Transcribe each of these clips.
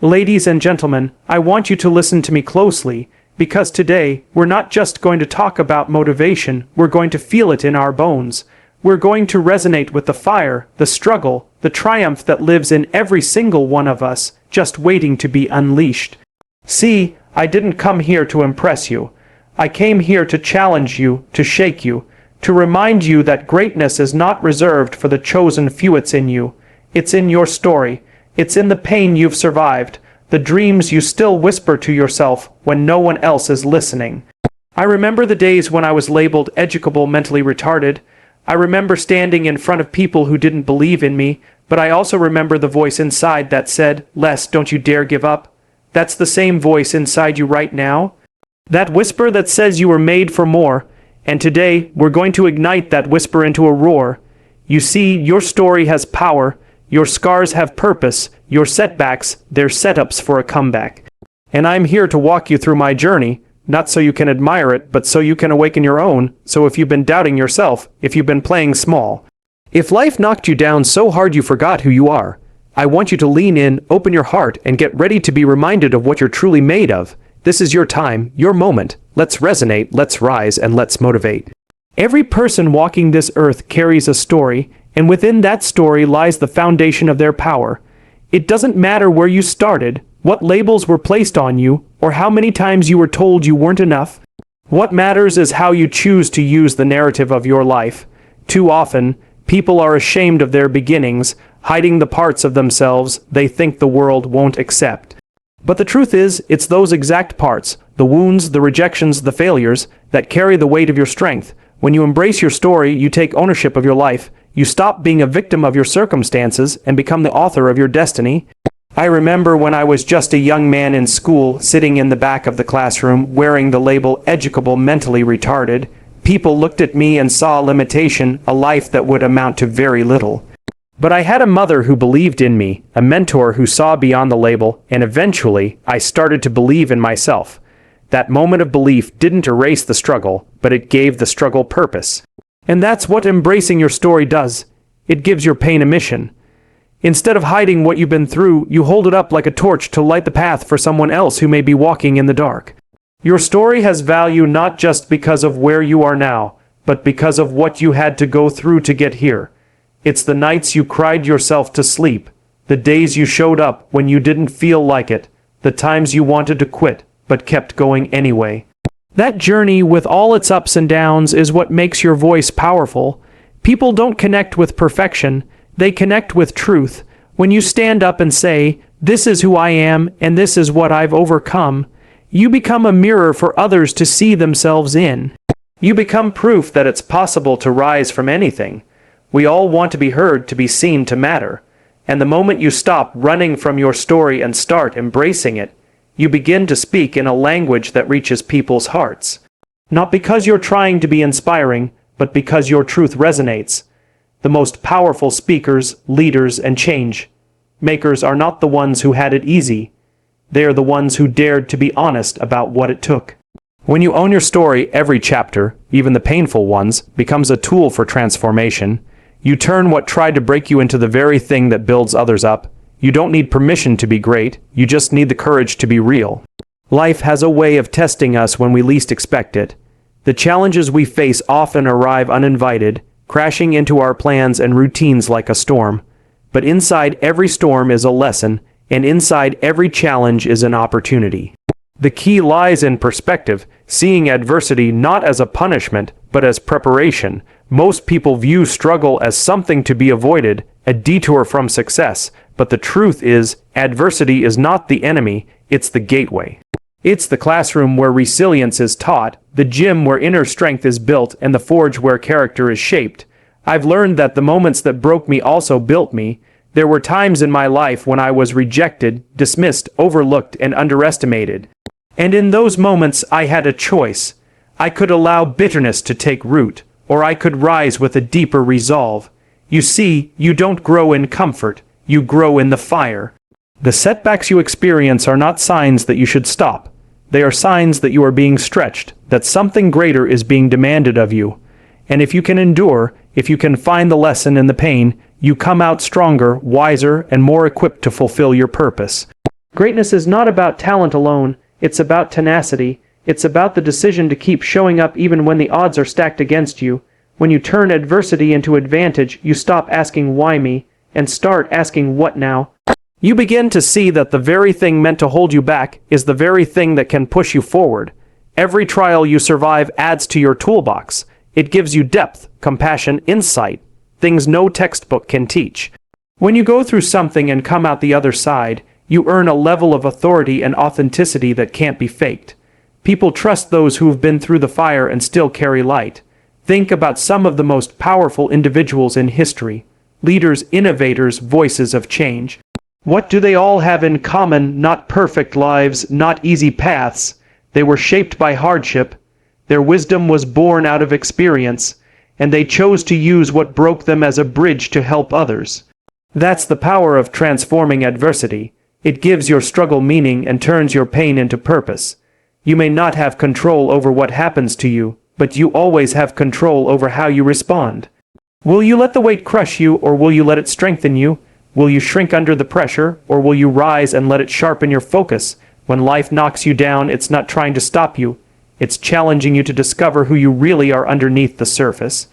Ladies and gentlemen, I want you to listen to me closely, because today, we're not just going to talk about motivation, we're going to feel it in our bones. We're going to resonate with the fire, the struggle, the triumph that lives in every single one of us, just waiting to be unleashed. See, I didn't come here to impress you. I came here to challenge you, to shake you, to remind you that greatness is not reserved for the chosen few. It's in you. It's in your story. It's in the pain you've survived, the dreams you still whisper to yourself when no one else is listening. I remember the days when I was labeled educable, mentally retarded. I remember standing in front of people who didn't believe in me, but I also remember the voice inside that said, "Les, don't you dare give up." That's the same voice inside you right now. That whisper that says you were made for more. And today, we're going to ignite that whisper into a roar. You see, your story has power. Your scars have purpose, your setbacks, they're setups for a comeback. And I'm here to walk you through my journey, not so you can admire it, but so you can awaken your own. So if you've been doubting yourself, if you've been playing small, if life knocked you down so hard you forgot who you are, I want you to lean in, open your heart, and get ready to be reminded of what you're truly made of. This is your time, your moment. Let's resonate, let's rise, and let's motivate. Every person walking this earth carries a story, and within that story lies the foundation of their power. It doesn't matter where you started, what labels were placed on you, or how many times you were told you weren't enough. What matters is how you choose to use the narrative of your life. Too often, people are ashamed of their beginnings, hiding the parts of themselves they think the world won't accept. But the truth is, it's those exact parts, the wounds, the rejections, the failures, that carry the weight of your strength. When you embrace your story, you take ownership of your life. You stop being a victim of your circumstances and become the author of your destiny. I remember when I was just a young man in school, sitting in the back of the classroom, wearing the label educable, mentally retarded. People looked at me and saw a limitation, a life that would amount to very little. But I had a mother who believed in me, a mentor who saw beyond the label, and eventually, I started to believe in myself. That moment of belief didn't erase the struggle, but it gave the struggle purpose. And that's what embracing your story does. It gives your pain a mission. Instead of hiding what you've been through, you hold it up like a torch to light the path for someone else who may be walking in the dark. Your story has value not just because of where you are now, but because of what you had to go through to get here. It's the nights you cried yourself to sleep, the days you showed up when you didn't feel like it, the times you wanted to quit, but kept going anyway. That journey, with all its ups and downs, is what makes your voice powerful. People don't connect with perfection, they connect with truth. When you stand up and say, "This is who I am, and this is what I've overcome," you become a mirror for others to see themselves in. You become proof that it's possible to rise from anything. We all want to be heard, to be seen, to matter. And the moment you stop running from your story and start embracing it, you begin to speak in a language that reaches people's hearts. Not because you're trying to be inspiring, but because your truth resonates. The most powerful speakers, leaders, and change makers are not the ones who had it easy. They are the ones who dared to be honest about what it took. When you own your story, every chapter, even the painful ones, becomes a tool for transformation. You turn what tried to break you into the very thing that builds others up. You don't need permission to be great, you just need the courage to be real. Life has a way of testing us when we least expect it. The challenges we face often arrive uninvited, crashing into our plans and routines like a storm. But inside every storm is a lesson, and inside every challenge is an opportunity. The key lies in perspective, seeing adversity not as a punishment, but as preparation. Most people view struggle as something to be avoided, a detour from success, but the truth is, adversity is not the enemy, it's the gateway. It's the classroom where resilience is taught, the gym where inner strength is built, and the forge where character is shaped. I've learned that the moments that broke me also built me. There were times in my life when I was rejected, dismissed, overlooked, and underestimated. And in those moments, I had a choice. I could allow bitterness to take root, or I could rise with a deeper resolve. You see, you don't grow in comfort, you grow in the fire. The setbacks you experience are not signs that you should stop. They are signs that you are being stretched, that something greater is being demanded of you. And if you can endure, if you can find the lesson in the pain, you come out stronger, wiser, and more equipped to fulfill your purpose. Greatness is not about talent alone, it's about tenacity. It's about the decision to keep showing up even when the odds are stacked against you. When you turn adversity into advantage, you stop asking why me, and start asking what now. You begin to see that the very thing meant to hold you back is the very thing that can push you forward. Every trial you survive adds to your toolbox. It gives you depth, compassion, insight, things no textbook can teach. When you go through something and come out the other side, you earn a level of authority and authenticity that can't be faked. People trust those who've been through the fire and still carry light. Think about some of the most powerful individuals in history. Leaders, innovators, voices of change. What do they all have in common? Not perfect lives, not easy paths. They were shaped by hardship. Their wisdom was born out of experience, and they chose to use what broke them as a bridge to help others. That's the power of transforming adversity. It gives your struggle meaning and turns your pain into purpose. You may not have control over what happens to you, but you always have control over how you respond. Will you let the weight crush you, or will you let it strengthen you? Will you shrink under the pressure, or will you rise and let it sharpen your focus? When life knocks you down, it's not trying to stop you. It's challenging you to discover who you really are underneath the surface.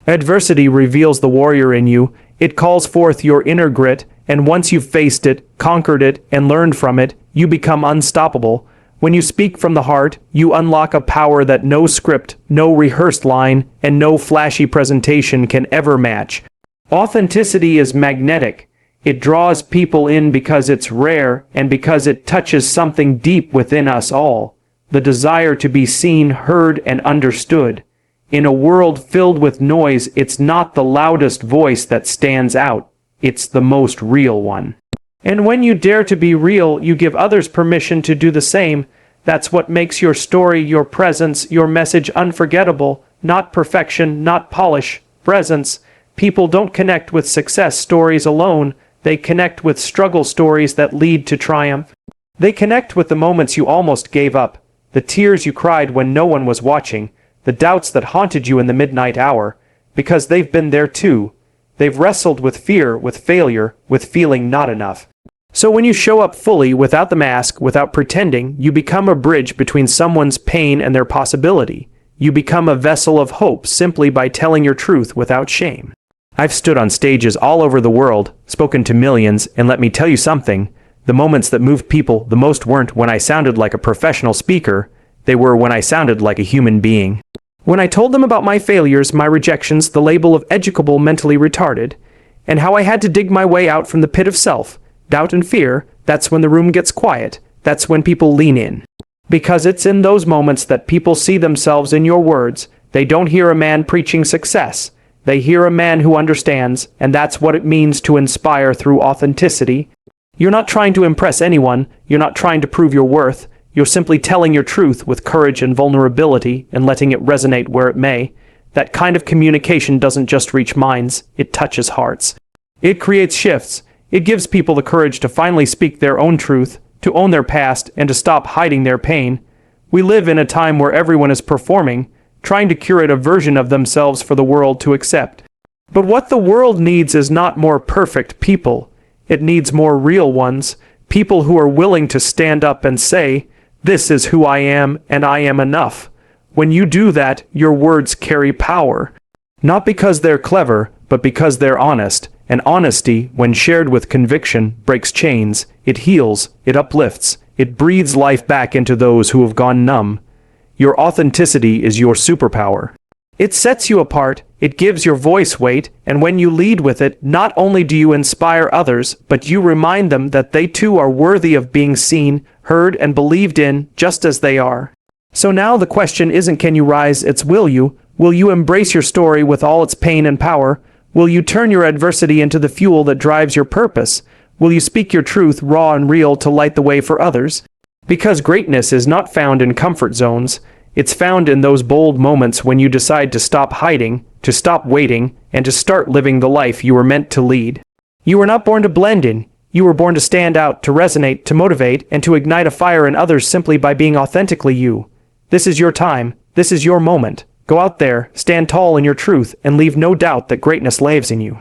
Adversity reveals the warrior in you. It calls forth your inner grit, and once you've faced it, conquered it, and learned from it, you become unstoppable. When you speak from the heart, you unlock a power that no script, no rehearsed line, and no flashy presentation can ever match. Authenticity is magnetic. It draws people in because it's rare and because it touches something deep within us all. The desire to be seen, heard, and understood. In a world filled with noise, it's not the loudest voice that stands out. It's the most real one. And when you dare to be real, you give others permission to do the same. That's what makes your story, your presence, your message unforgettable. Not perfection, not polish, presence. People don't connect with success stories alone. They connect with struggle stories that lead to triumph. They connect with the moments you almost gave up, the tears you cried when no one was watching, the doubts that haunted you in the midnight hour, because they've been there too. They've wrestled with fear, with failure, with feeling not enough. So when you show up fully, without the mask, without pretending, you become a bridge between someone's pain and their possibility. You become a vessel of hope simply by telling your truth without shame. I've stood on stages all over the world, spoken to millions, and let me tell you something, the moments that moved people the most weren't when I sounded like a professional speaker, they were when I sounded like a human being. When I told them about my failures, my rejections, the label of educable mentally retarded, and how I had to dig my way out from the pit of self, doubt and fear, that's when the room gets quiet. That's when people lean in. Because it's in those moments that people see themselves in your words. They don't hear a man preaching success. They hear a man who understands, and that's what it means to inspire through authenticity. You're not trying to impress anyone. You're not trying to prove your worth. You're simply telling your truth with courage and vulnerability and letting it resonate where it may. That kind of communication doesn't just reach minds, it touches hearts. It creates shifts. It gives people the courage to finally speak their own truth, to own their past, and to stop hiding their pain. We live in a time where everyone is performing, trying to curate a version of themselves for the world to accept. But what the world needs is not more perfect people. It needs more real ones, people who are willing to stand up and say, "This is who I am, and I am enough." When you do that, your words carry power. Not because they're clever, but because they're honest. And honesty, when shared with conviction, breaks chains. It heals, it uplifts, it breathes life back into those who have gone numb. Your authenticity is your superpower. It sets you apart, it gives your voice weight, and when you lead with it, not only do you inspire others, but you remind them that they too are worthy of being seen, heard, and believed in, just as they are. So now the question isn't can you rise, it's will you? Will you embrace your story with all its pain and power? Will you turn your adversity into the fuel that drives your purpose? Will you speak your truth raw and real to light the way for others? Because greatness is not found in comfort zones. It's found in those bold moments when you decide to stop hiding, to stop waiting, and to start living the life you were meant to lead. You were not born to blend in. You were born to stand out, to resonate, to motivate, and to ignite a fire in others simply by being authentically you. This is your time. This is your moment. Go out there, stand tall in your truth, and leave no doubt that greatness lives in you.